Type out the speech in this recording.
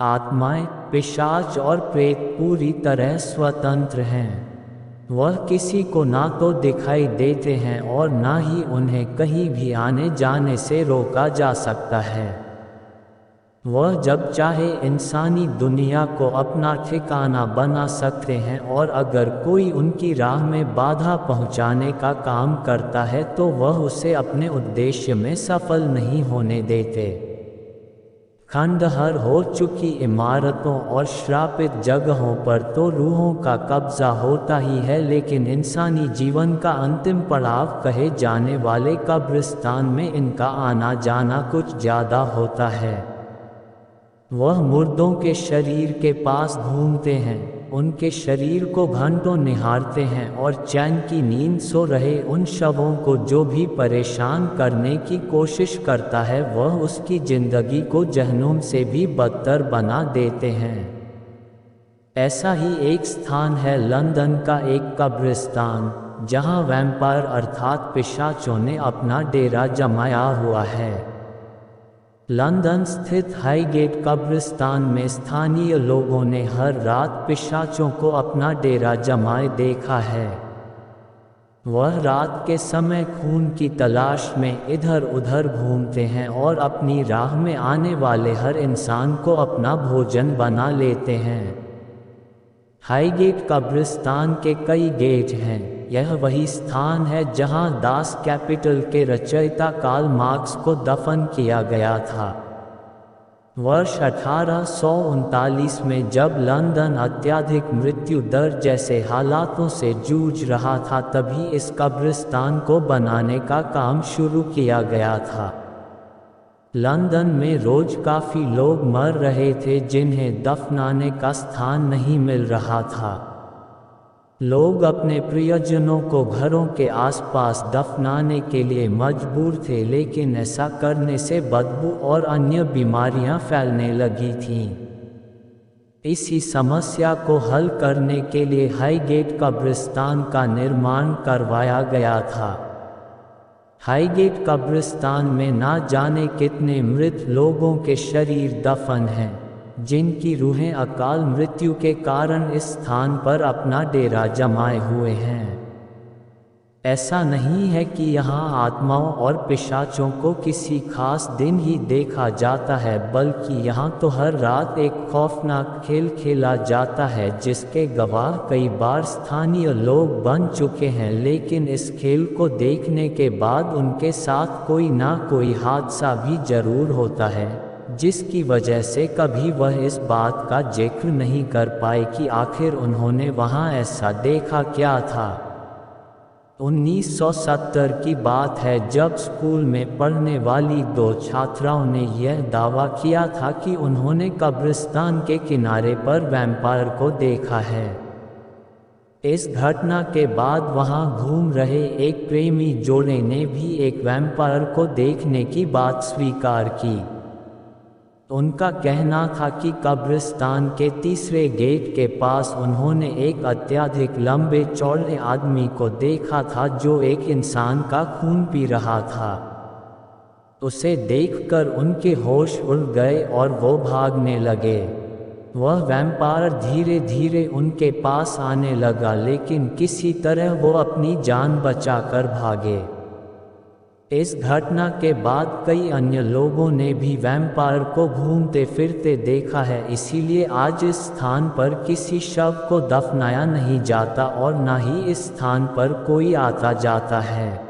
आत्माएं, पिशाच और प्रेत पूरी तरह स्वतंत्र हैं। वह किसी को ना तो दिखाई देते हैं और ना ही उन्हें कहीं भी आने जाने से रोका जा सकता है। वह जब चाहे इंसानी दुनिया को अपना ठिकाना बना सकते हैं और अगर कोई उनकी राह में बाधा पहुंचाने का काम करता है तो वह उसे अपने उद्देश्य में सफल नहीं होने देते। खंडहर हो चुकी इमारतों और श्रापित जगहों पर तो रूहों का कब्जा होता ही है, लेकिन इंसानी जीवन का अंतिम पड़ाव कहे जाने वाले कब्रिस्तान में इनका आना जाना कुछ ज़्यादा होता है। वह मुर्दों के शरीर के पास घूमते हैं, उनके शरीर को घंटों निहारते हैं और चैन की नींद सो रहे उन शवों को जो भी परेशान करने की कोशिश करता है वह उसकी जिंदगी को जहन्नुम से भी बदतर बना देते हैं। ऐसा ही एक स्थान है लंदन का एक कब्रिस्तान, जहां वैम्पायर अर्थात पिशाचों ने अपना डेरा जमाया हुआ है। लंदन स्थित हाईगेट कब्रिस्तान में स्थानीय लोगों ने हर रात पिशाचों को अपना डेरा जमाए देखा है। वह रात के समय खून की तलाश में इधर उधर घूमते हैं और अपनी राह में आने वाले हर इंसान को अपना भोजन बना लेते हैं। हाईगेट कब्रिस्तान के कई गेट हैं। यह वही स्थान है जहां दास कैपिटल के रचयिता कार्ल मार्क्स को दफन किया गया था। वर्ष 1839 में जब लंदन अत्यधिक मृत्यु दर जैसे हालातों से जूझ रहा था तभी इस कब्रिस्तान को बनाने का काम शुरू किया गया था। लंदन में रोज काफ़ी लोग मर रहे थे जिन्हें दफनाने का स्थान नहीं मिल रहा था। लोग अपने प्रियजनों को घरों के आसपास दफनाने के लिए मजबूर थे, लेकिन ऐसा करने से बदबू और अन्य बीमारियां फैलने लगी थीं। इसी समस्या को हल करने के लिए हाईगेट कब्रिस्तान का निर्माण करवाया गया था। हाईगेट कब्रिस्तान में ना जाने कितने मृत लोगों के शरीर दफन हैं, जिनकी रूहें अकाल मृत्यु के कारण इस स्थान पर अपना डेरा जमाए हुए हैं। ऐसा नहीं है कि यहाँ आत्माओं और पिशाचों को किसी खास दिन ही देखा जाता है, बल्कि यहाँ तो हर रात एक खौफनाक खेल खेला जाता है जिसके गवाह कई बार स्थानीय लोग बन चुके हैं। लेकिन इस खेल को देखने के बाद उनके साथ कोई ना कोई हादसा भी जरूर होता है, जिसकी वजह से कभी वह इस बात का जिक्र नहीं कर पाए कि आखिर उन्होंने वहाँ ऐसा देखा क्या था। 1970 की बात है जब स्कूल में पढ़ने वाली दो छात्राओं ने यह दावा किया था कि उन्होंने कब्रिस्तान के किनारे पर वैम्पायर को देखा है। इस घटना के बाद वहां घूम रहे एक प्रेमी जोड़े ने भी एक वैम्पायर को देखने की बात स्वीकार की। उनका कहना था कि कब्रिस्तान के तीसरे गेट के पास उन्होंने एक अत्यधिक लंबे चौड़े आदमी को देखा था जो एक इंसान का खून पी रहा था। उसे देखकर उनके होश उड़ गए और वो भागने लगे। वह वैम्पायर धीरे धीरे उनके पास आने लगा, लेकिन किसी तरह वो अपनी जान बचाकर भागे। इस घटना के बाद कई अन्य लोगों ने भी वैम्पायर को घूमते फिरते देखा है, इसीलिए आज इस स्थान पर किसी शव को दफनाया नहीं जाता और न ही इस स्थान पर कोई आता जाता है।